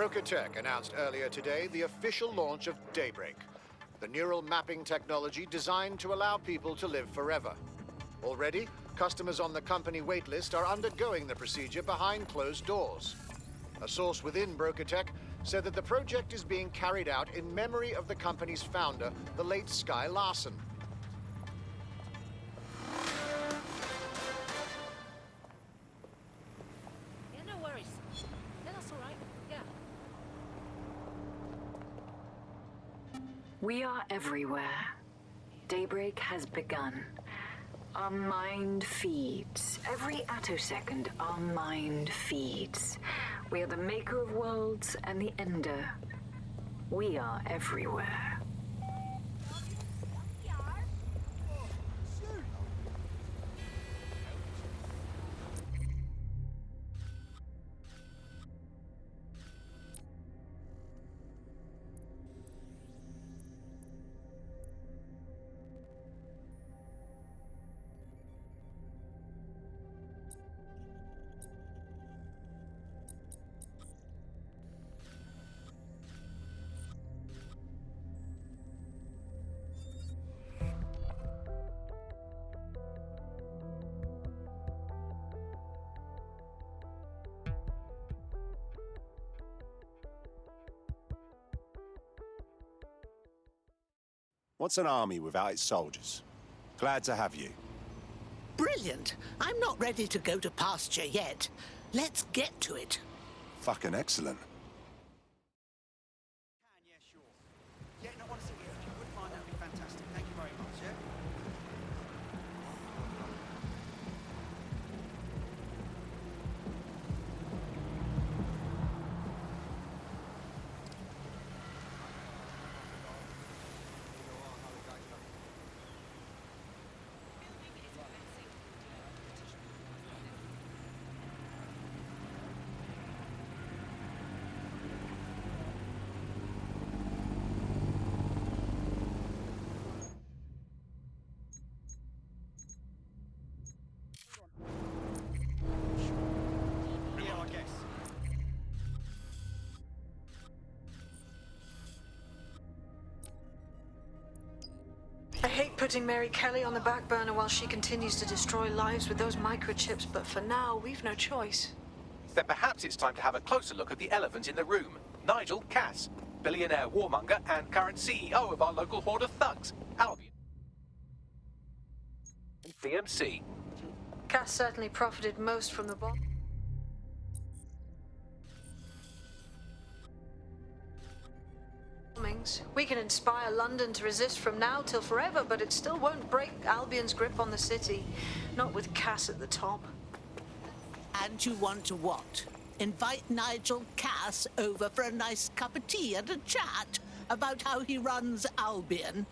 Broker Tech announced earlier today the official launch of Daybreak, the neural mapping technology designed to allow people to live forever. Already, customers on the company waitlist are undergoing the procedure behind closed doors. A source within Broker Tech said that the project is being carried out in memory of the company's founder, the late Sky Larson. Yeah, no worries. Yeah, that's all right. Yeah. We are everywhere. Daybreak has begun. Our mind feeds. Every attosecond, our mind feeds. We are the maker of worlds and the ender. We are everywhere. What's an army without its soldiers? Glad to have you. Brilliant. I'm not ready to go to pasture yet. Let's get to it. Fucking excellent. Yeah, sure. Yeah, no, honestly, if you wouldn't mind, that'd be fantastic. Thank you very much, yeah? Yeah, I guess. I hate putting Mary Kelly on the back burner while she continues to destroy lives with those microchips, but for now, we've no choice. Then perhaps it's time to have a closer look at the elephant in the room. Nigel Cass, billionaire warmonger and current CEO of our local horde of thugs, Albion. And BMC. Cass certainly profited most from the bomb. We can inspire London to resist from now till forever, but it still won't break Albion's grip on the city. Not with Cass at the top. And you want to what? Invite Nigel Cass over for a nice cup of tea and a chat about how he runs Albion?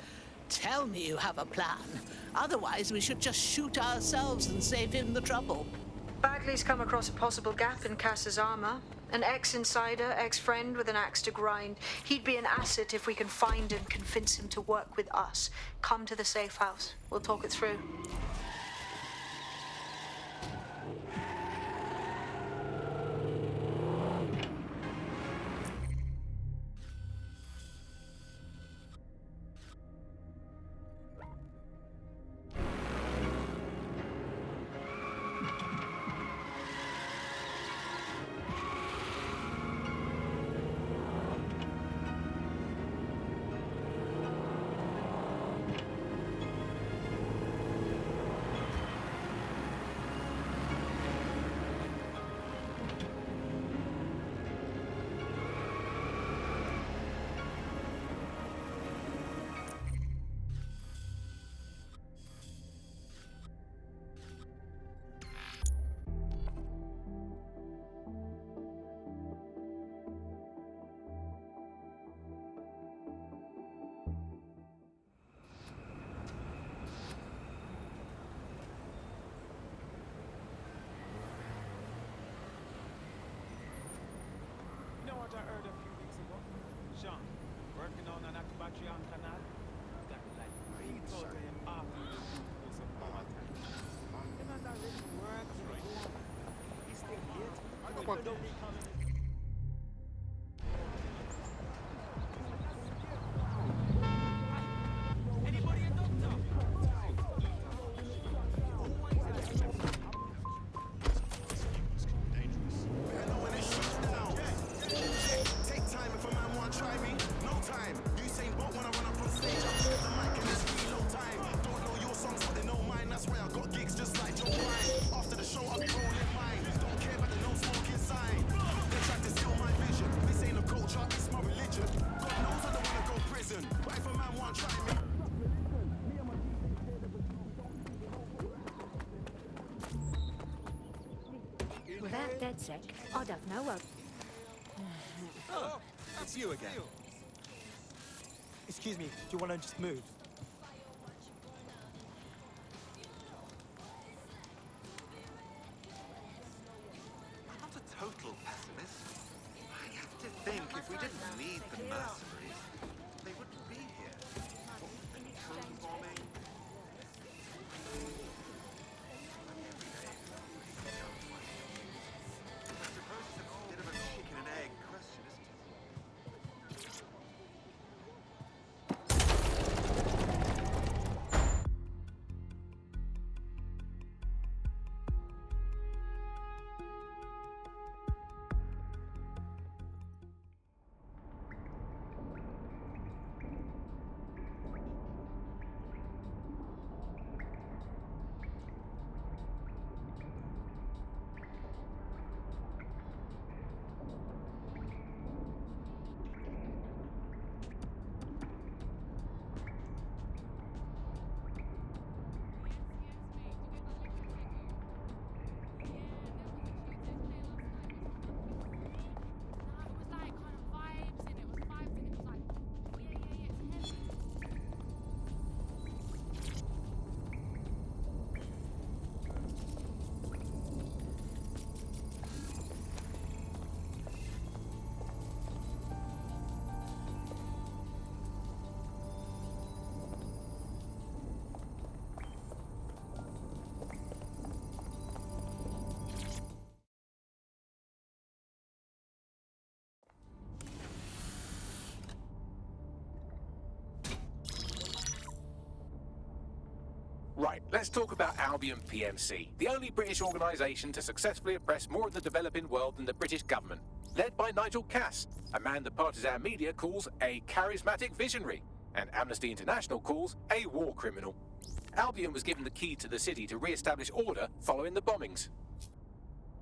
Tell me you have a plan. Otherwise, we should just shoot ourselves and save him the trouble. Bagley's come across a possible gap in Cass's armor. An ex-insider, ex-friend with an axe to grind. He'd be an asset if we can find and convince him to work with us. Come to the safe house. We'll talk it through. swear I got gigs just like Joe Ryan. After the show, I'll be rolling mine. Don't care about the no smoking sign. They tried to steal my vision. This ain't a culture, it's my religion. God knows I don't wanna go prison. But if a man won't try me. Without DedSec, I'd have no hope. Oh, it's you again. Excuse me, do you want to just move? I'm not a total pessimist. I have to think if we didn't need the mercenaries, they wouldn't be here. Home bombing. I suppose it's a bit of a chicken and egg question, isn't it? Right, let's talk about Albion PMC, the only British organisation to successfully oppress more of the developing world than the British government. Led by Nigel Cass, a man the partisan media calls a charismatic visionary, and Amnesty International calls a war criminal. Albion was given the key to the city to re-establish order following the bombings.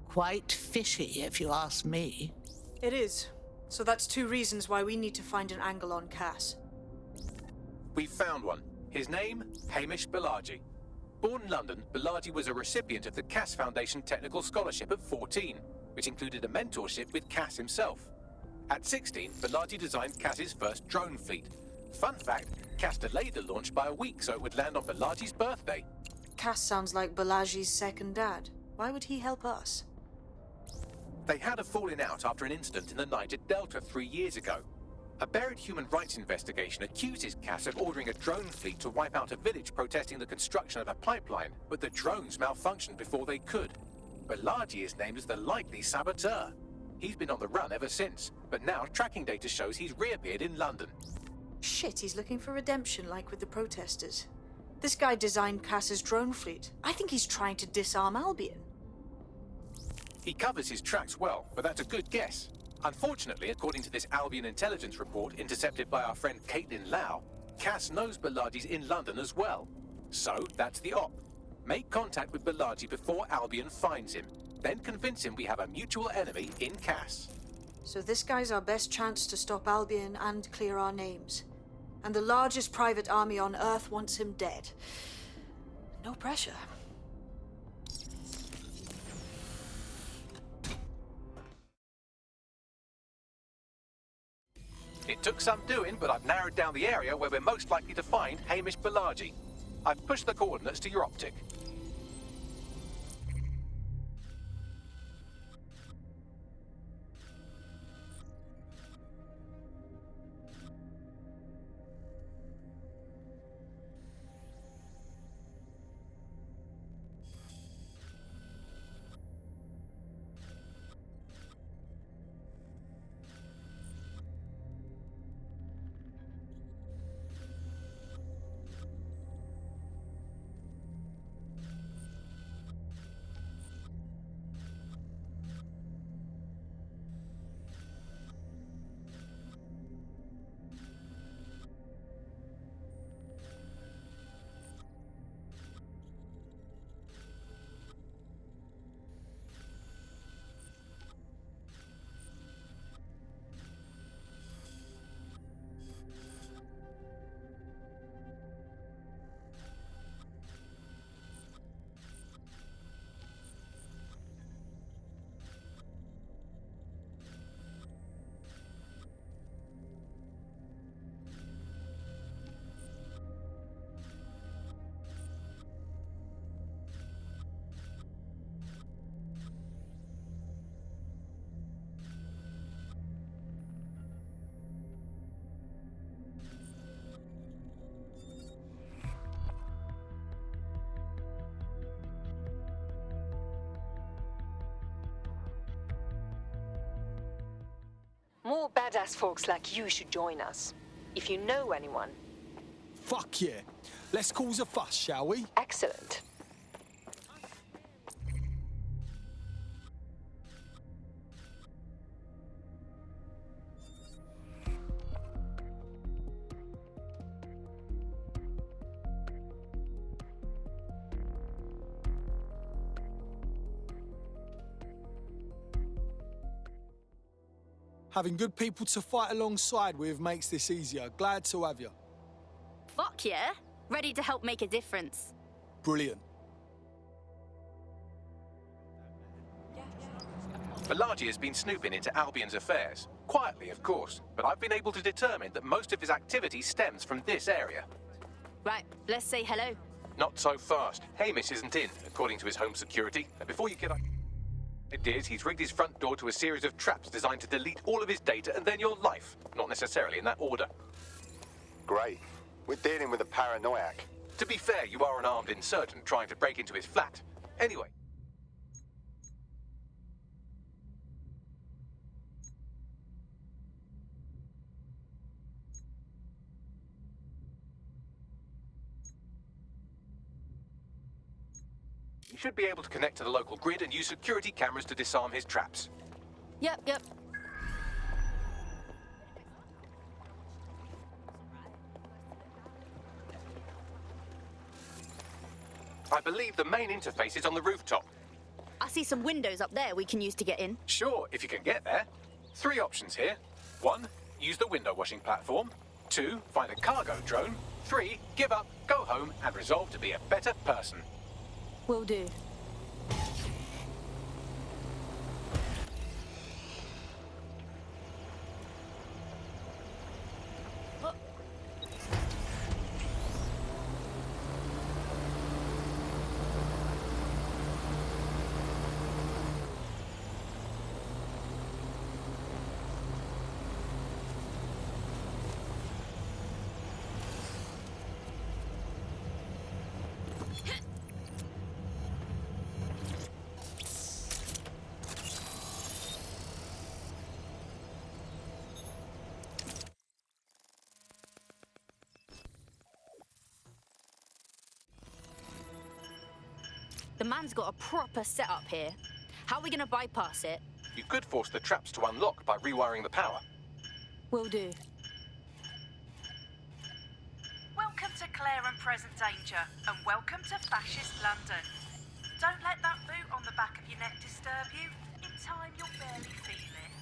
Quite fishy, if you ask me. It is. So that's two reasons why we need to find an angle on Cass. We've found one. His name, Hamish Balaji. Born in London, Balaji was a recipient of the Cass Foundation Technical Scholarship at 14, which included a mentorship with Cass himself. At 16, Balaji designed Cass's first drone fleet. Fun fact, Cass delayed the launch by a week so it would land on Balaji's birthday. Cass sounds like Balaji's second dad. Why would he help us? They had a falling out after an incident in the Niger Delta 3 years ago. A buried human rights investigation accuses Cass of ordering a drone fleet to wipe out a village protesting the construction of a pipeline, but the drones malfunctioned before they could. Balaji is named as the likely saboteur. He's been on the run ever since, but now tracking data shows he's reappeared in London. Shit, he's looking for redemption like with the protesters. This guy designed Cass's drone fleet. I think he's trying to disarm Albion. He covers his tracks well, but that's a good guess. Unfortunately, according to this Albion intelligence report intercepted by our friend Caitlin Lau, Cass knows Balaji's in London as well. So, that's the op. Make contact with Balaji before Albion finds him. Then convince him we have a mutual enemy in Cass. So this guy's our best chance to stop Albion and clear our names. And the largest private army on Earth wants him dead. No pressure. It took some doing, but I've narrowed down the area where we're most likely to find Hamish Balaji. I've pushed the coordinates to your optic. More badass folks like you should join us. If you know anyone. Fuck yeah. Let's cause a fuss, shall we? Excellent. Having good people to fight alongside with makes this easier. Glad to have you. Fuck yeah. Ready to help make a difference. Brilliant. Balaji has been snooping into Albion's affairs. Quietly, of course, but I've been able to determine that most of his activity stems from this area. Right, let's say hello. Not so fast. Hamish isn't in, according to his home security. And before you get ideas, he's rigged his front door to a series of traps designed to delete all of his data and then your life. Not necessarily in that order. Great. We're dealing with a paranoiac. To be fair, you are an armed insurgent trying to break into his flat. Anyway. You should be able to connect to the local grid and use security cameras to disarm his traps. Yep. I believe the main interface is on the rooftop. I see some windows up there we can use to get in. Sure, if you can get there. 3 options here. 1, use the window washing platform. 2, find a cargo drone. 3, give up, go home, and resolve to be a better person. Will do. The man's got a proper setup here. How are we gonna bypass it? You could force the traps to unlock by rewiring the power. Will do. Welcome to Clare and Present Danger, and welcome to Fascist London. Don't let that boot on the back of your neck disturb you. In time, you'll barely feel it.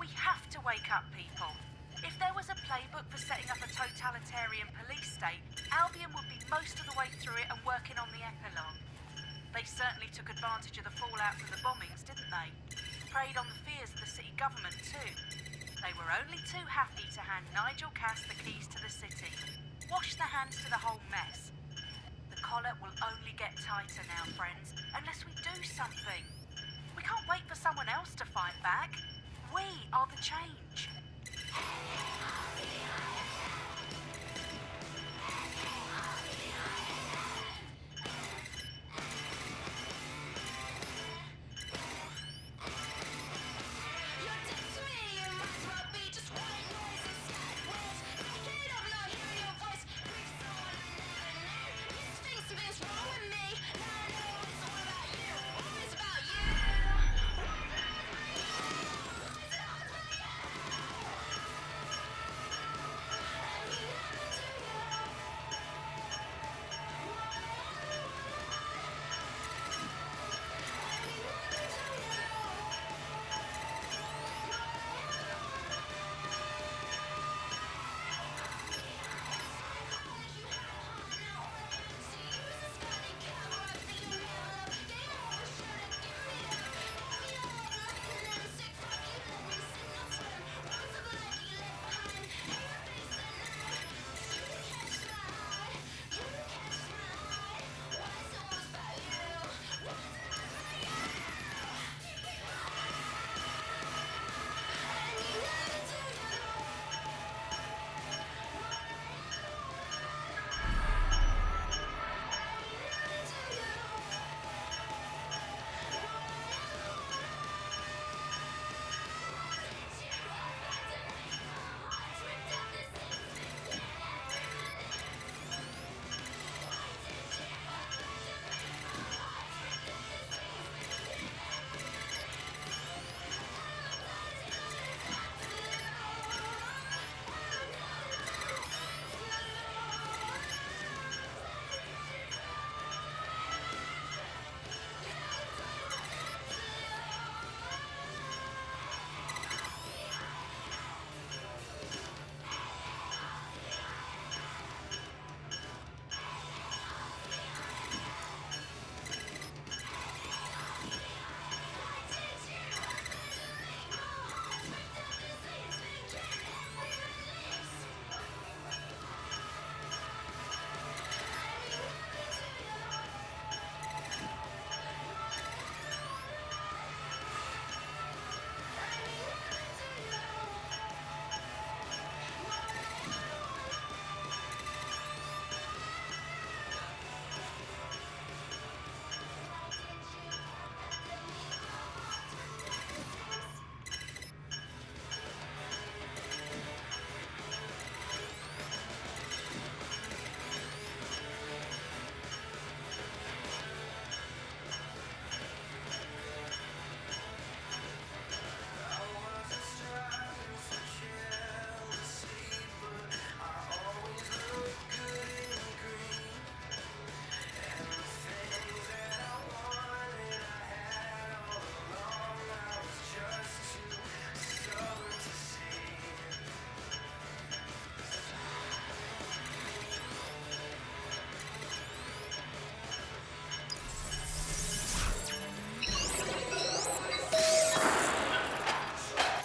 We have to wake up, people. If there was a playbook for setting up a totalitarian police state, Albion would be most of the way through it and working on the epilogue. They certainly took advantage of the fallout from the bombings, didn't they? Preyed on the fears of the city government, too. They were only too happy to hand Nigel Cass the keys to the city. Wash their hands to the whole mess. The collar will only get tighter now, friends, unless we do something. We can't wait for someone else to fight back. We are the change.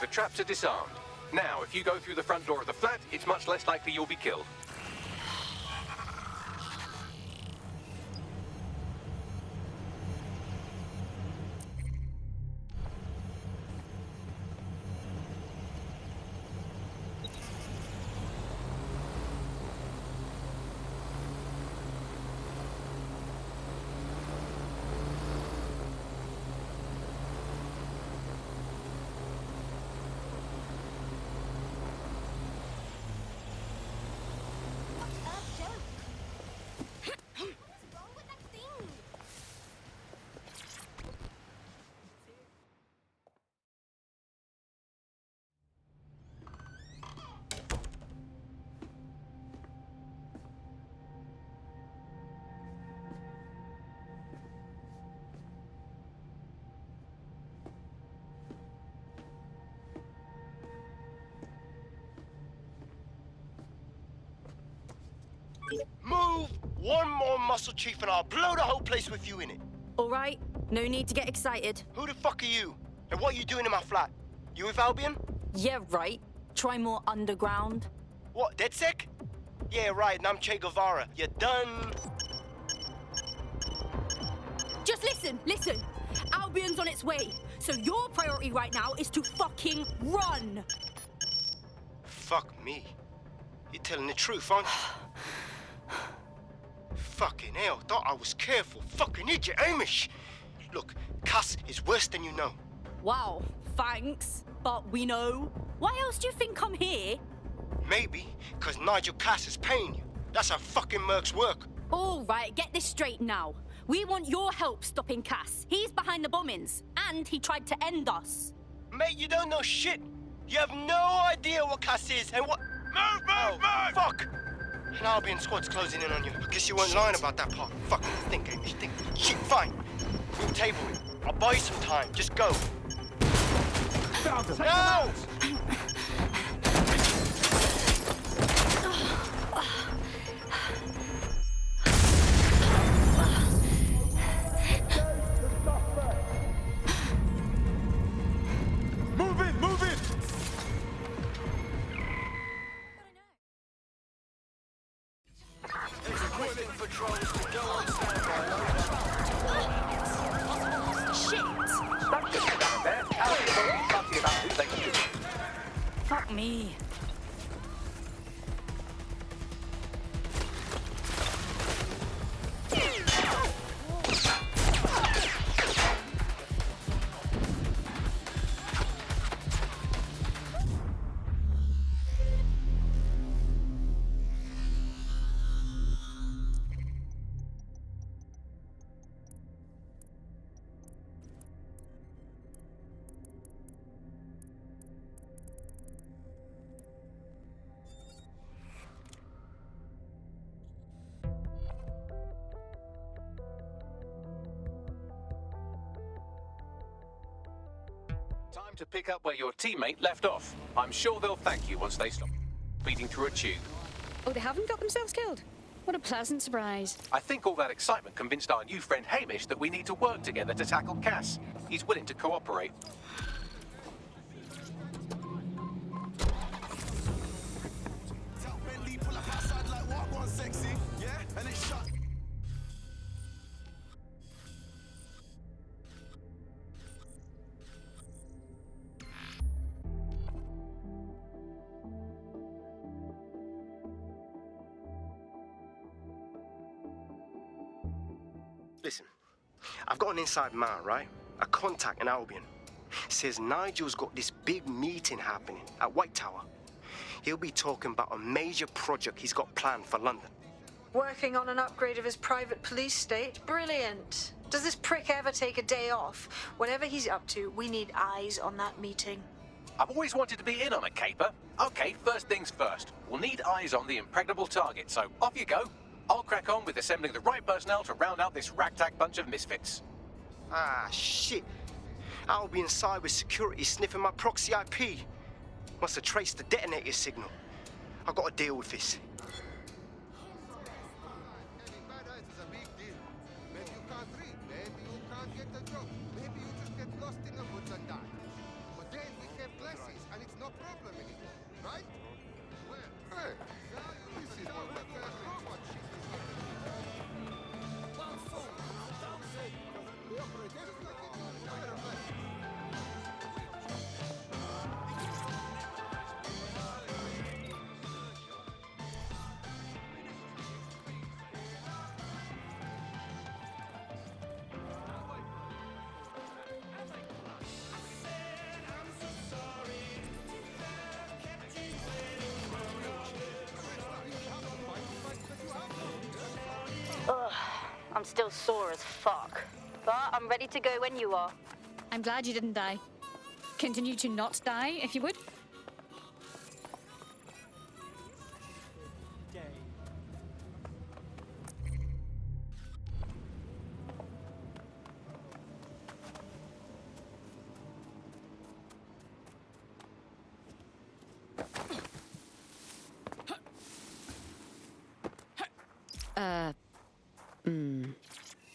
traps are disarmed. Now, if you go through the front door of the flat, it's much less likely you'll be killed. Move one more muscle, Chief, and I'll blow the whole place with you in it. All right, no need to get excited. Who the fuck are you? And what are you doing in my flat? You with Albion? Yeah, right. Try more underground. What, DedSec? Yeah, right, and I'm Che Guevara. You done? Just listen. Albion's on its way. So your priority right now is to fucking run. Fuck me. You're telling the truth, aren't you? Fucking hell, thought I was careful. Fucking idiot, Amish. Look, Cass is worse than you know. Wow, thanks. But we know. Why else do you think I'm here? Maybe, because Nigel Cass is paying you. That's how fucking mercs work. All right, get this straight now. We want your help stopping Cass. He's behind the bombings, and he tried to end us. Mate, you don't know shit. You have no idea what Cass is and what... Move! Fuck! An Albion squad's closing in on you. I guess you weren't lying about that part. Fucking think, Amish, think. Shit, fine. We'll table it. I'll buy you some time. Just go. No! Move it! Fuck me. Time to pick up where your teammate left off. I'm sure they'll thank you once they stop beating through a tube. Oh, they haven't got themselves killed? What a pleasant surprise. I think all that excitement convinced our new friend Hamish that we need to work together to tackle Cass. He's willing to cooperate. Listen, I've got an inside man, right? A contact in Albion. Says Nigel's got this big meeting happening at White Tower. He'll be talking about a major project he's got planned for London. Working on an upgrade of his private police state? Brilliant. Does this prick ever take a day off? Whatever he's up to, we need eyes on that meeting. I've always wanted to be in on a caper. Okay, first things first. We'll need eyes on the impregnable target, so off you go. I'll crack on with assembling the right personnel to round out this ragtag bunch of misfits. Ah, shit. Albion cyber security sniffing my proxy IP. Must have traced the detonator signal. I've got to deal with this. Maybe you just get lost in the woods and die. But then we have glasses. I'm still sore as fuck. But I'm ready to go when you are. I'm glad you didn't die. Continue to not die, if you would.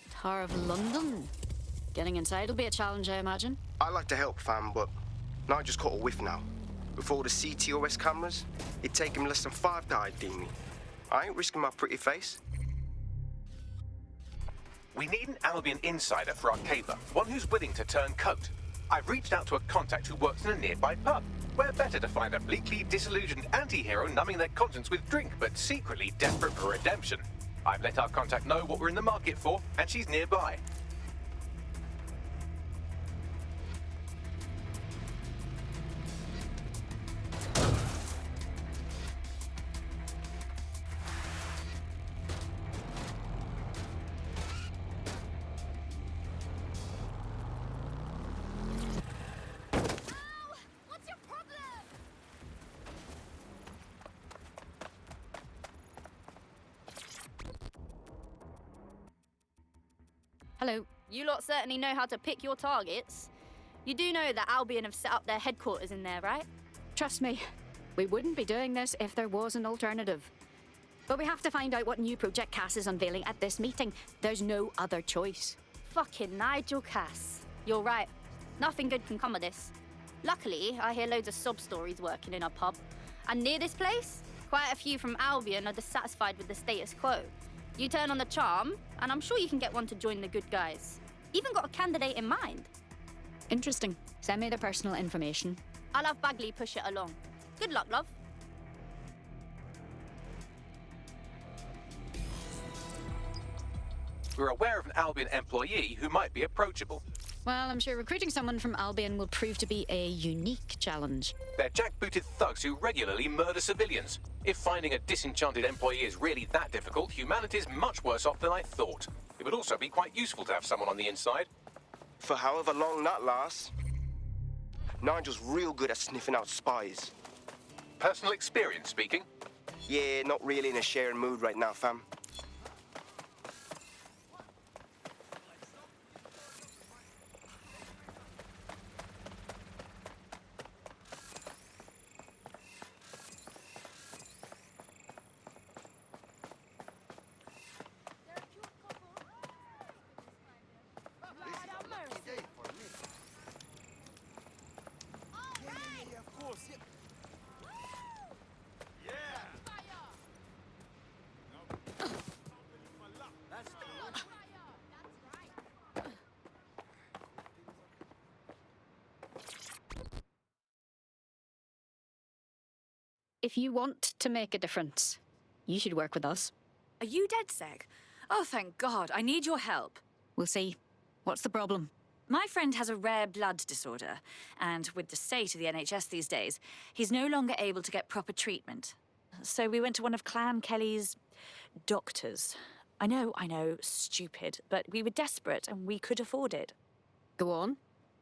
Tower of London. Getting inside will be a challenge, I imagine. I like to help, fam, but Nigel's caught a whiff now. With all the CTOS cameras, it'd take him less than 5 to ID me. I ain't risking my pretty face. We need an Albion insider for our caper, one who's willing to turn coat. I've reached out to a contact who works in a nearby pub. Where better to find a bleakly disillusioned anti-hero numbing their conscience with drink, but secretly desperate for redemption. I've let our contact know what we're in the market for, and she's nearby. Hello. You lot certainly know how to pick your targets. You do know that Albion have set up their headquarters in there, right? Trust me, we wouldn't be doing this if there was an alternative. But we have to find out what new project Cass is unveiling at this meeting. There's no other choice. Fucking Nigel Cass. You're right. Nothing good can come of this. Luckily, I hear loads of sob stories working in a pub. And near this place, quite a few from Albion are dissatisfied with the status quo. You turn on the charm, and I'm sure you can get one to join the good guys. Even got a candidate in mind. Interesting. Send me the personal information. I'll have Bagley push it along. Good luck, love. We're aware of an Albion employee who might be approachable. Well, I'm sure recruiting someone from Albion will prove to be a unique challenge. They're jackbooted thugs who regularly murder civilians. If finding a disenchanted employee is really that difficult, humanity's much worse off than I thought. It would also be quite useful to have someone on the inside. For however long that lasts, Nigel's real good at sniffing out spies. Personal experience speaking? Yeah, not really in a sharing mood right now, fam. If you want to make a difference, you should work with us. Are you dead, Seg? Oh, thank God. I need your help. We'll see. What's the problem? My friend has a rare blood disorder, and with the state of the NHS these days, he's no longer able to get proper treatment. So we went to one of Clan Kelly's doctors. I know, stupid, but we were desperate and we could afford it. Go on.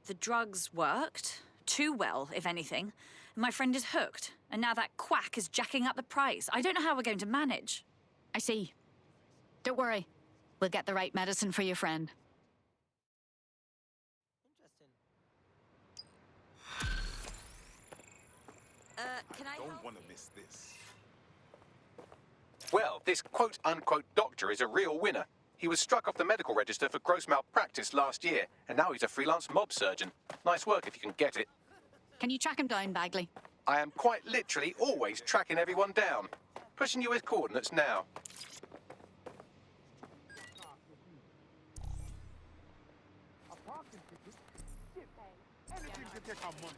The drugs worked. Too well, if anything. My friend is hooked, and now that quack is jacking up the price. I don't know how we're going to manage. I see. Don't worry. We'll get the right medicine for your friend. Can I Don't want to miss this. Well, this quote-unquote doctor is a real winner. He was struck off the medical register for gross malpractice last year, and now he's a freelance mob surgeon. Nice work if you can get it. Can you track him down, Bagley? I am quite literally always tracking everyone down. Pushing you his coordinates now. Anything to take our money.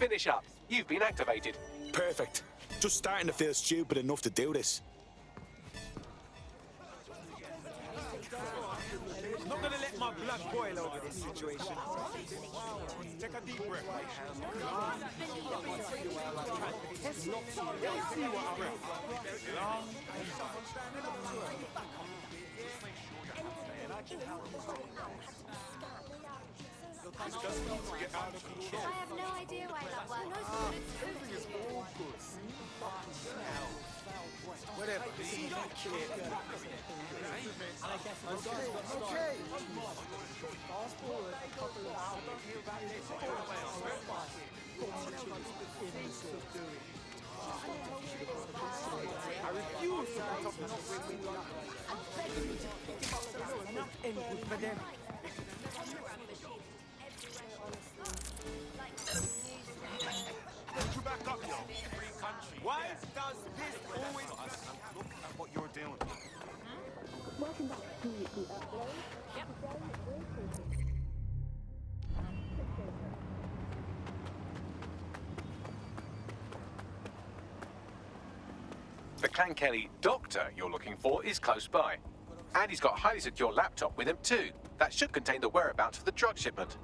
finish up. You've been activated. Perfect. Just starting to feel stupid enough to do this. I'm not gonna let my blood boil over this situation. Take a deep breath. I have no idea why that works. Everything is all good. Whatever. I refuse to put up enough input for them. Put you back up, yo. Free country. Why does this always look at what you're doing? Welcome back to the upload. Yep. The Clan Kelly doctor you're looking for is close by. And he's got a highly secure laptop with him too. That should contain the whereabouts of the drug shipment.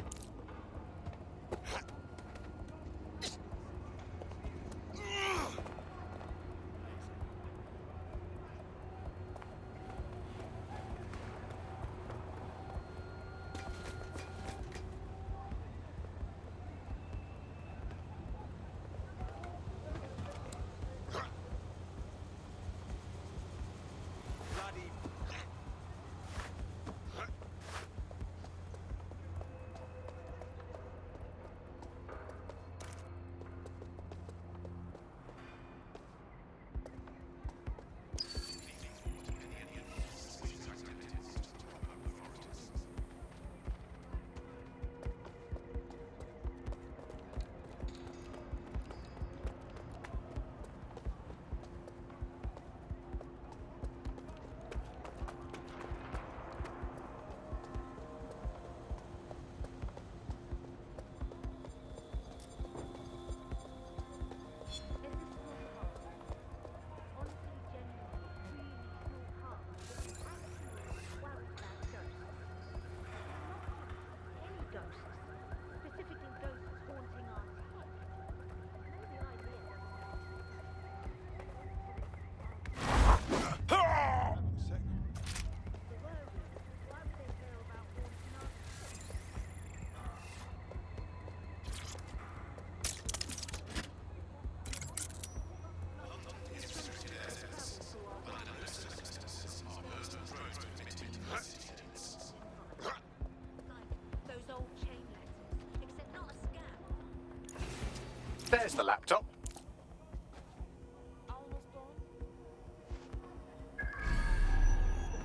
There's the laptop.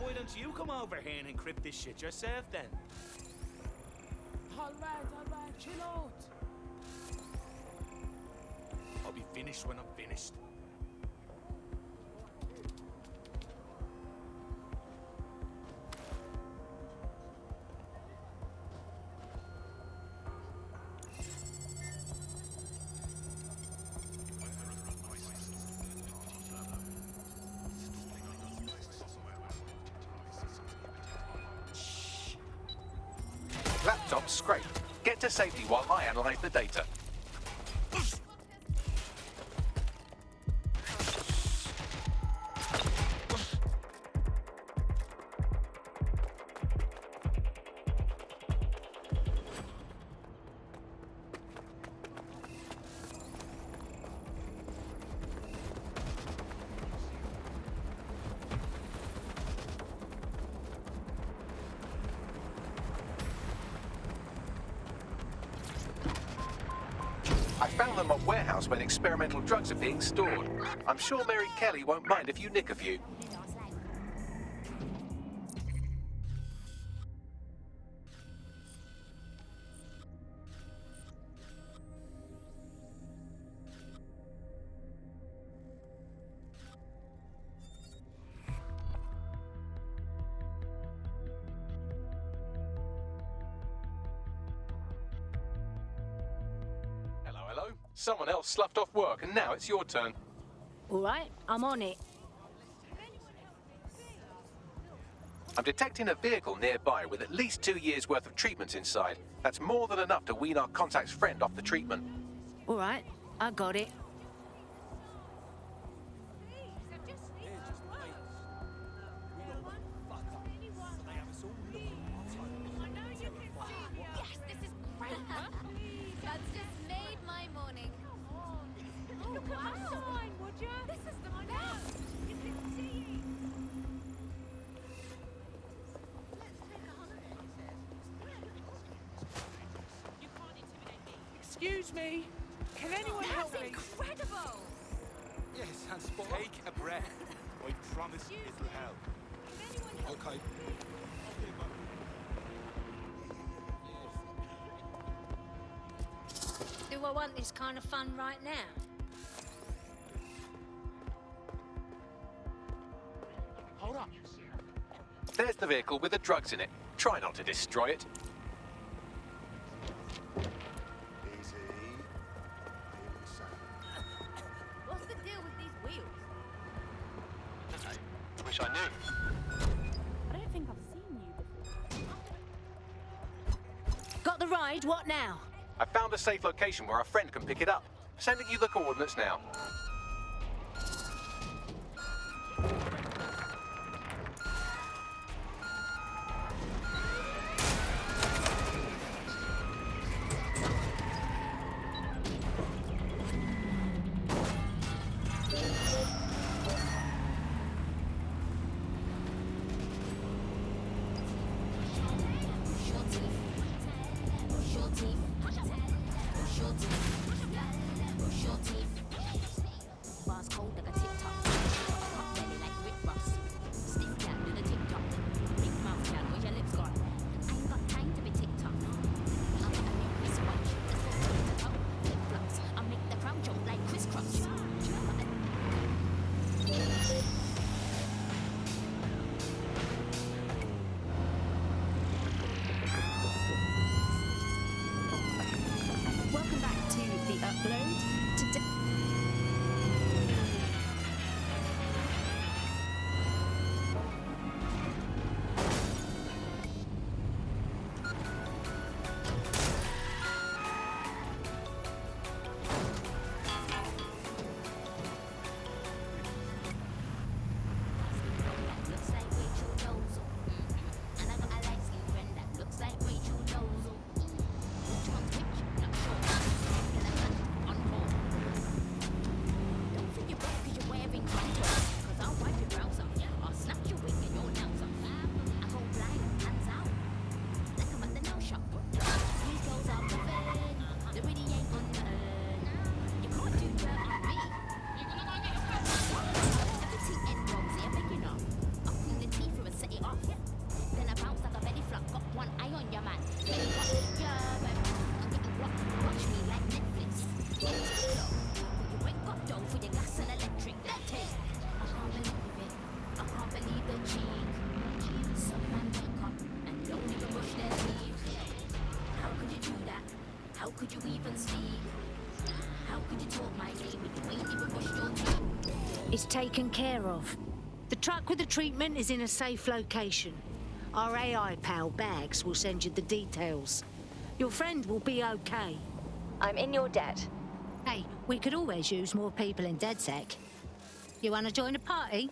Why don't you come over here and encrypt this shit yourself then? All right, chill out. I'll be finished when I'm finished. Laptop scraped. Get to safety while I analyze the data. I found them at warehouse where experimental drugs are being stored. I'm sure Mary Kelly won't mind if you nick a few. Someone else sloughed off work, and now it's your turn. All right, I'm on it. I'm detecting a vehicle nearby with at least 2 years' worth of treatments inside. That's more than enough to wean our contact's friend off the treatment. All right, I got it. Excuse me. Can anyone help me? Incredible! Yes, and take a breath. I promise it'll help. Okay. Do I want this kind of fun right now? Hold up. There's the vehicle with the drugs in it. Try not to destroy it. Easy. What's the deal with these wheels? Wish I knew. I don't think I've seen you before. Got the ride, what now? I found a safe location where our friend can pick it up. Sending you the coordinates now. Welcome back to the upload. Today. It's taken care of. The truck with the treatment is in a safe location. Our AI pal, Bags, will send you the details. Your friend will be okay. I'm in your debt. Hey, we could always use more people in DedSec. You want to join a party?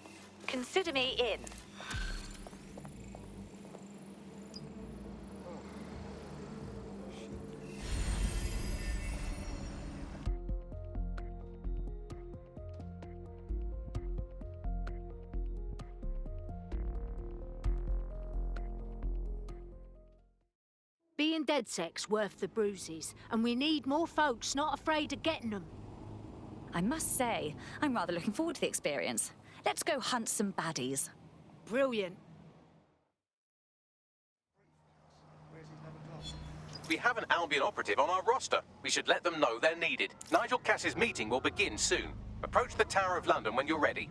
Consider me in. Being DedSec's worth the bruises, and we need more folks not afraid of getting them. I must say, I'm rather looking forward to the experience. Let's go hunt some baddies. Brilliant. We have an Albion operative on our roster. We should let them know they're needed. Nigel Cass's meeting will begin soon. Approach the Tower of London when you're ready.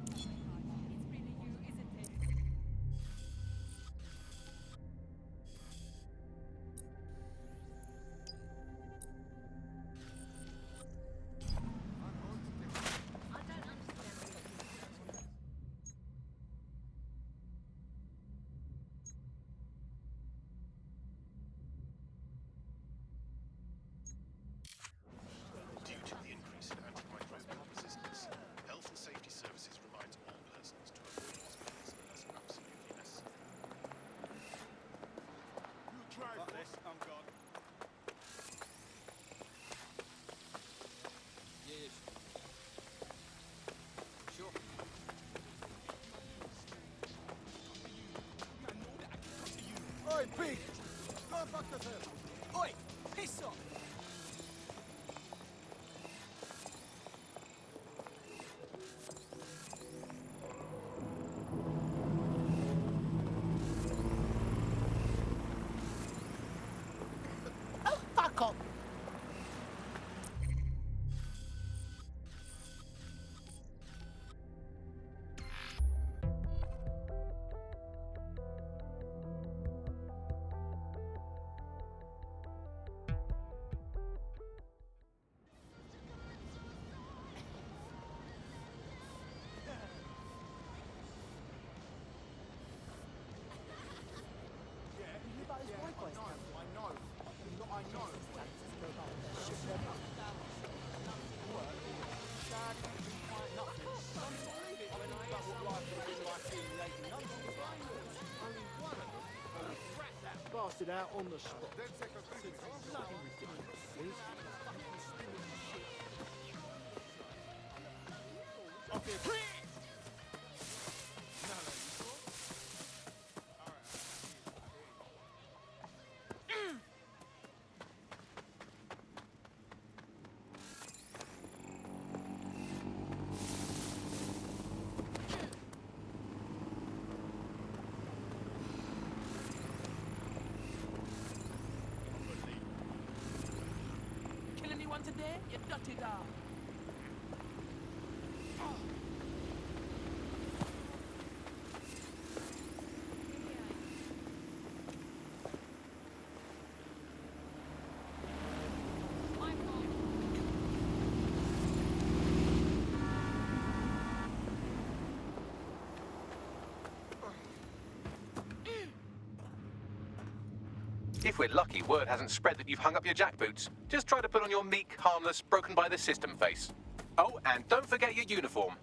of them. Oi, piss off. Oh, fuck off. Blasted out on the spot. Kill anyone today, you dirty dog? If we're lucky, word hasn't spread that you've hung up your jackboots. Just try to put on your meek, harmless, broken by the system face. Oh, and don't forget your uniform.